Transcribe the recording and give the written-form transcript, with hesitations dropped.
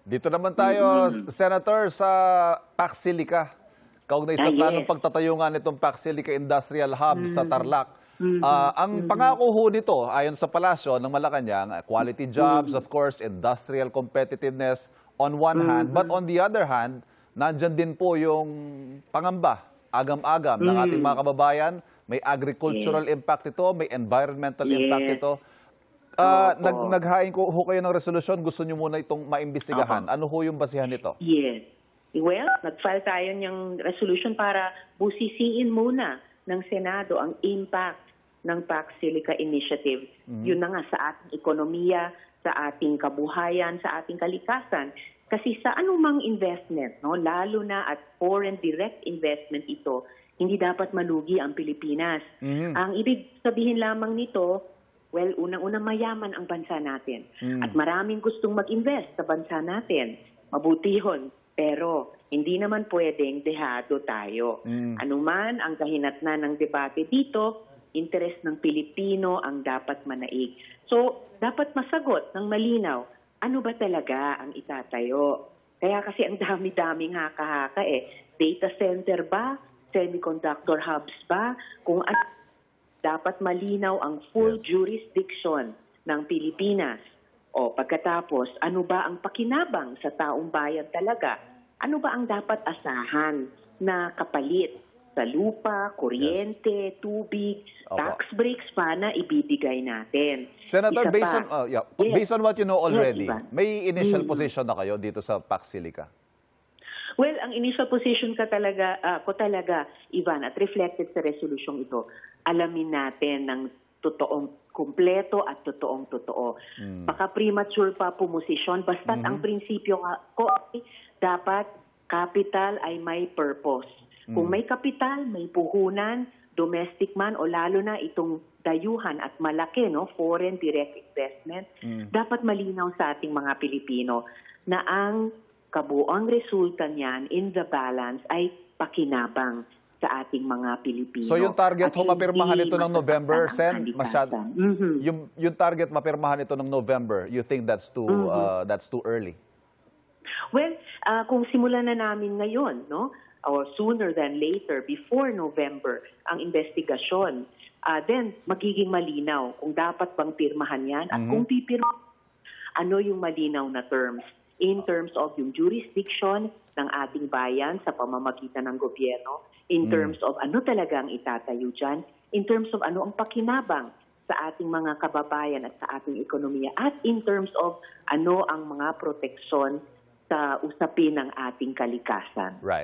Dito naman tayo, Senator, sa Pac Silica. Kaugnay sa planong Yes. pagtatayo nga nitong Pac Silica Industrial Hub sa Tarlac. Ang pangako ho nito, ayon sa palasyo ng Malacanang, quality jobs, of course, industrial competitiveness on one hand. But on the other hand, nandyan din po yung pangamba, agam-agam ng ating mga kababayan. May agricultural impact ito, may environmental impact ito. Naghain ko ho kayo ng resolusyon, gusto nyo muna itong maimbestigahan. Ano ho yung basihan nito? Yes. Well, nag-file tayo ng resolution para busisiin muna ng Senado ang impact ng Pac Silica Initiative. Yun na nga sa ating ekonomiya, sa ating kabuhayan, sa ating kalikasan. Kasi sa anumang investment, no, lalo na at foreign direct investment ito, hindi dapat malugi ang Pilipinas. Ang ibig sabihin lamang nito, well, unang-unang mayaman ang bansa natin. At maraming gustong mag-invest sa bansa natin. Mabuti yun. Pero hindi naman pwedeng dehado tayo. Anuman ang kahinatnan ng debate dito, interes ng Pilipino ang dapat manaig. So, dapat masagot ng malinaw, ano ba talaga ang itatayo? Kaya kasi ang dami-daming haka-haka Data center ba? Semiconductor hubs ba? Kung dapat malinaw ang full jurisdiction ng Pilipinas. O pagkatapos, ano ba ang pakinabang sa taong bayan talaga? Ano ba ang dapat asahan na kapalit sa lupa, kuryente, tubig, tax breaks pa na ibibigay natin? Senator, based on what you know already, Yes, may initial position na kayo dito sa Pac Silica? Well, ang initial position ko talaga, Ivan, at reflected sa resolusyong ito, alamin natin ng totoong kumpleto at totoong-totoo. Baka premature pa pumosisyon, basta't ang prinsipyo ko ay dapat capital ay may purpose. Kung may kapital, may puhunan, domestic man o lalo na itong dayuhan at malaki, no, foreign direct investment, dapat malinaw sa ating mga Pilipino na ang kabuoang resulta niyan in the balance ay pakinabang sa ating mga Pilipino. So yung target ho mapirmahan ito ng November, Sen? Yung target mapirmahan ito ng November, you think that's too early? Well, kung simulan na namin ngayon, no, or sooner than later, before November, ang investigasyon, then magiging malinaw kung dapat bang pirmahan yan at kung pipirma, ano yung malinaw na terms in terms of yung jurisdiction ng ating bayan sa pamamagitan ng gobyerno, in terms of ano talaga ang itatayo dyan, in terms of ano ang pakinabang sa ating mga kababayan at sa ating ekonomiya, at in terms of ano ang mga proteksyon sa usapin ng ating kalikasan. Right.